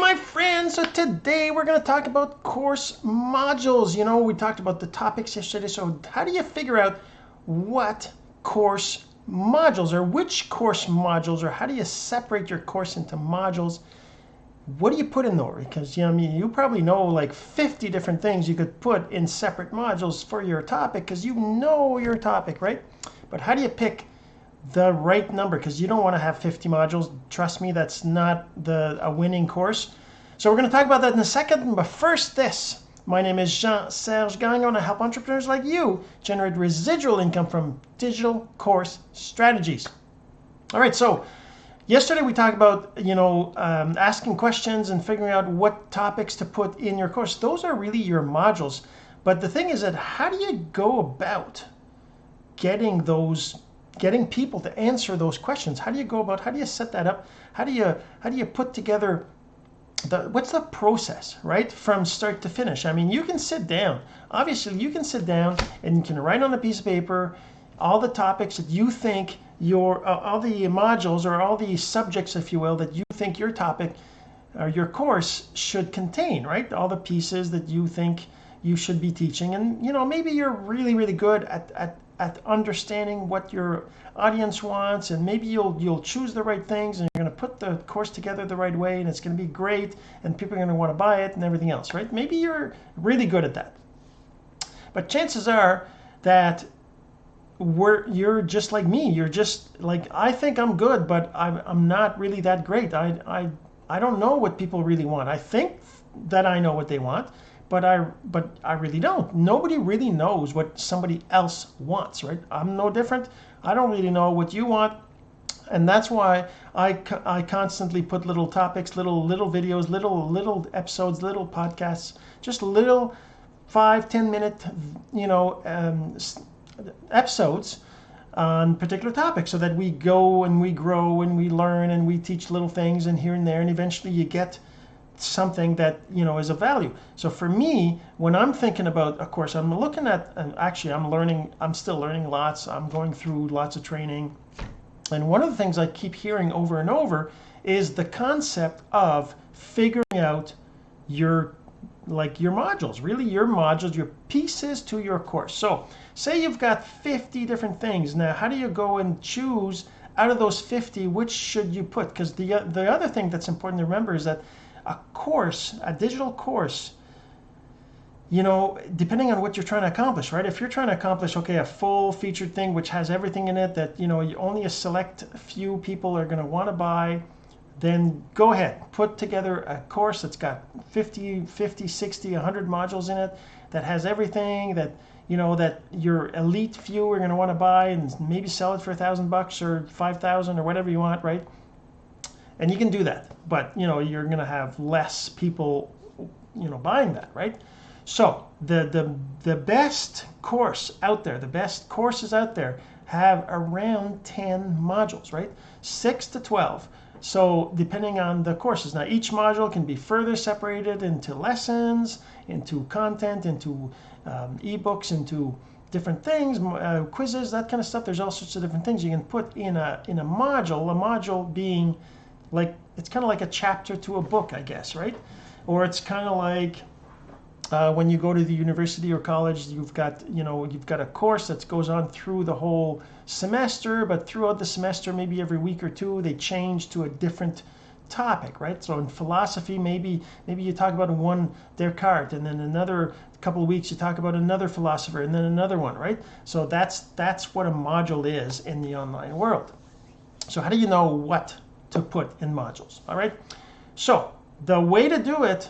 my friends, so today we're going to talk about course modules. You know, we talked about the topics yesterday, so how do you figure out what course modules or which course modules, or how do you separate your course into modules? What do you put in there? Because you probably know like 50 different things you could put in separate modules for your topic because you know your topic, right? But how do you pick the right number? Because you don't want to have 50 modules. Trust me, that's not a winning course. So we're going to talk about that in a second. But first, this. My name is Jean-Serge. I'm going to help entrepreneurs like you generate residual income from digital course strategies. All right, so yesterday we talked about, asking questions and figuring out what topics to put in your course. Those are really your modules. But the thing is that how do you go about getting people to answer those questions? How do you set that up? How do you put together what's the process, right? From start to finish. I mean, you can sit down. Obviously, you can sit down and you can write on a piece of paper all the topics that you think all the modules or all the subjects, if you will, that you think your topic or your course should contain, right? All the pieces that you think you should be teaching. And, maybe you're really, really good at understanding what your audience wants, and maybe you'll choose the right things and you're going to put the course together the right way and it's going to be great and people are going to want to buy it and everything else, right? Maybe you're really good at that. But chances are that you're just like me. You're just like, I think I'm good, but I'm not really that great. I don't know what people really want. I think that I know what they want, but I really don't. Nobody really knows what somebody else wants, right? I'm no different. I don't really know what you want, and that's why I constantly put little topics, little videos, little episodes, little podcasts, just little 5-10 minute, episodes on particular topics, so that we go and we grow and we learn and we teach little things and here and there, and eventually you get something that is of value. So for me, when I'm thinking about a course, I'm looking at, and actually I'm still learning lots. I'm going through lots of training, and one of the things I keep hearing over and over is the concept of figuring out your modules, really your modules, your pieces to your course. So say you've got 50 different things. Now, how do you go and choose out of those 50, which should you put? Because the other thing that's important to remember is that a digital course, depending on what you're trying to accomplish, right? If you're trying to accomplish, a full featured thing which has everything in it that, only a select few people are going to want to buy, then go ahead, put together a course that's got 50, 60, 100 modules in it, that has everything that, that your elite few are going to want to buy, and maybe sell it for $1,000 or $5,000 or whatever you want, right? And you can do that, but you're going to have less people, buying that, right? So the best course out there, the best courses out there have around 10 modules, right? 6 to 12. So depending on the courses. Now each module can be further separated into lessons, into content, into ebooks, into different things, quizzes, that kind of stuff. There's all sorts of different things you can put in a module. A module being like, it's kind of like a chapter to a book, I guess, right? Or it's kind of like when you go to the university or college, you've got a course that goes on through the whole semester, but throughout the semester, maybe every week or two, they change to a different topic, right? So in philosophy, maybe you talk about one Descartes, and then another couple of weeks you talk about another philosopher, and then another one, right? So that's what a module is in the online world. So how do you know what to put in modules? All right. So the way to do it,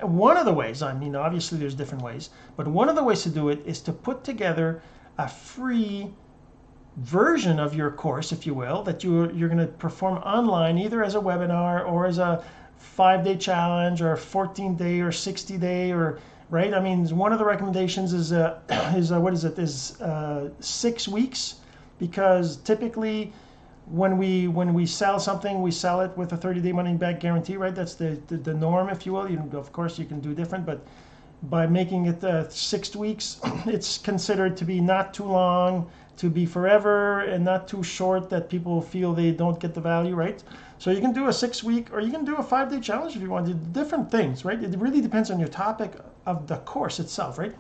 one of the ways, obviously there's different ways, but one of the ways to do it is to put together a free version of your course, if you will, that you're going to perform online, either as a webinar or as a 5-day challenge or a 14-day or 60-day, or right. I mean, one of the recommendations is 6 weeks, because typically when we sell something, we sell it with a 30-day money-back guarantee, right? That's the norm, if you will. Of course, you can do different, but by making it 6 weeks, it's considered to be not too long, to be forever and not too short that people feel they don't get the value, right? So you can do a 6-week or you can do a 5-day challenge if you want to do different things, right? It really depends on your topic of the course itself, right?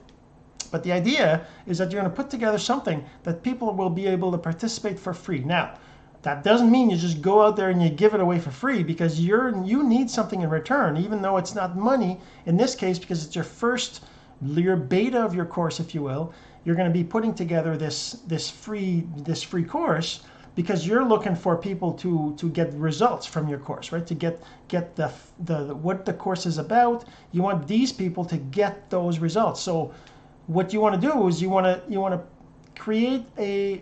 But the idea is that you're going to put together something that people will be able to participate for free. Now, that doesn't mean you just go out there and you give it away for free, because you need something in return, even though it's not money in this case, because it's your beta of your course, if you will. You're going to be putting together this free course because you're looking for people to get results from your course, right? To get the what the course is about. You want these people to get those results. So what you want to do is you want to create the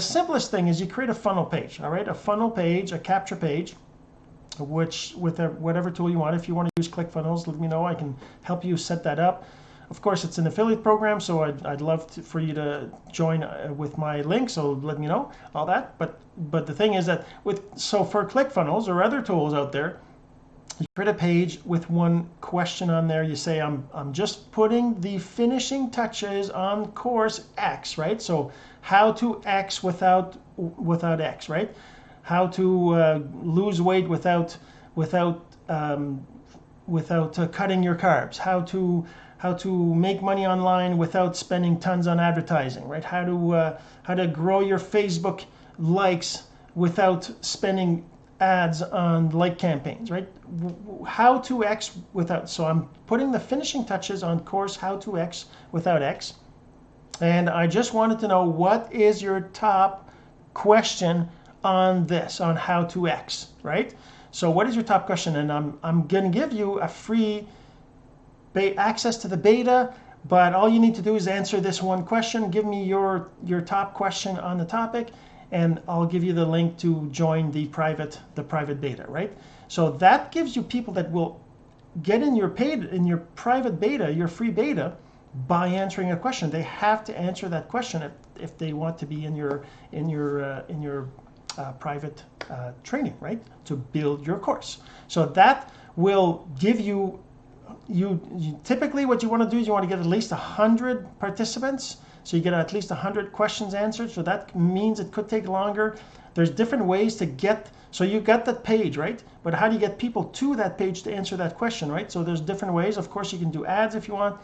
simplest thing is you create a funnel page. All right, a funnel page, a capture page, which with whatever tool you want. If you want to use ClickFunnels, let me know. I can help you set that up. Of course, it's an affiliate program, so I'd love for you to join with my link. So let me know all that. But the thing is that for ClickFunnels or other tools out there, you create a page with one question on there. You say, I'm just putting the finishing touches on course X, right? So how to X without X, right? How to lose weight without cutting your carbs. How to make money online without spending tons on advertising, right? How to grow your Facebook likes without spending ads on like campaigns, right? How to X without. So I'm putting the finishing touches on course How to X without X. And I just wanted to know, what is your top question on this, on How to X, right? So what is your top question? And I'm going to give you a free access to the beta, but all you need to do is answer this one question. Give me your top question on the topic, and I'll give you the link to join the private beta, right? So that gives you people that will get in your private beta, your free beta, by answering a question. They have to answer that question if they want to be in your private training, right? To build your course. So that will give you typically what you want to do is you want to get at least 100 participants. So you get at least 100 questions answered. So that means it could take longer. There's different ways to get, so you got that page, right? But how do you get people to that page to answer that question, right? So there's different ways. Of course, you can do ads if you want.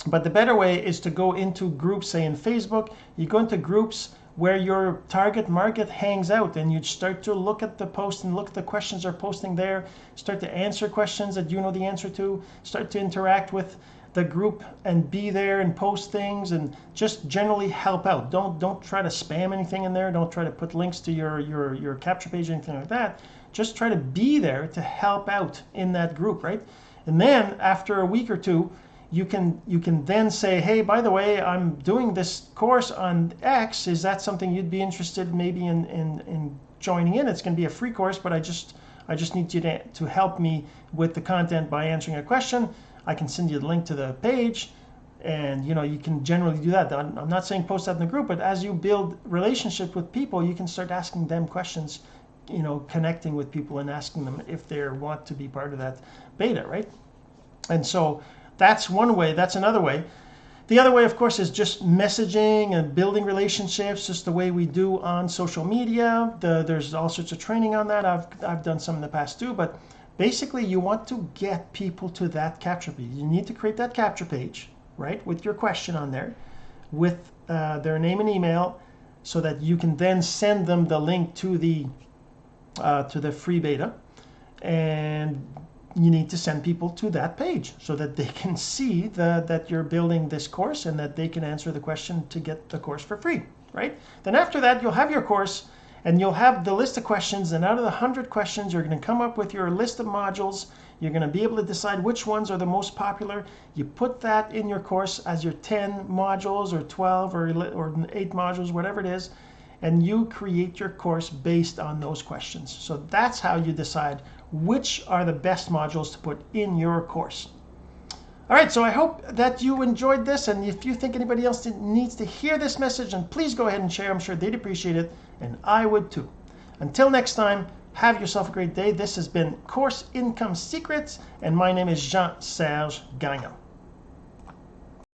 But the better way is to go into groups, say in Facebook. You go into groups where your target market hangs out, and you start to look at the post and look at the questions they're posting there, start to answer questions that you know the answer to, start to interact with the group and be there and post things and just generally help out. Don't try to spam anything in there. Don't try to put links to your capture page or anything like that. Just try to be there to help out in that group, right? And then after a week or two, you can then say, hey, by the way, I'm doing this course on X. Is that something you'd be interested maybe in joining in? It's going to be a free course, but I just need you to help me with the content by answering a question. I can send you the link to the page, and you can generally do that. I'm not saying post that in the group, but as you build relationship with people, you can start asking them questions, connecting with people and asking them if they want to be part of that beta, right? And so that's one way. That's another way. The other way, of course, is just messaging and building relationships, just the way we do on social media. There's all sorts of training on that. I've done some in the past too. But basically, you want to get people to that capture page. You need to create that capture page, right, with your question on there, with their name and email, so that you can then send them the link to the free beta. And you need to send people to that page so that they can see that you're building this course and that they can answer the question to get the course for free, right? Then after that, you'll have your course and you'll have the list of questions. And out of the 100 questions, you're going to come up with your list of modules. You're going to be able to decide which ones are the most popular. You put that in your course as your 10 modules or 12 or 8 modules, whatever it is. And you create your course based on those questions. So that's how you decide which are the best modules to put in your course. All right, so I hope that you enjoyed this, and if you think anybody else needs to hear this message, then please go ahead and share. I'm sure they'd appreciate it, and I would too. Until next time, have yourself a great day. This has been Course Income Secrets, and my name is Jean-Serge Gagnon.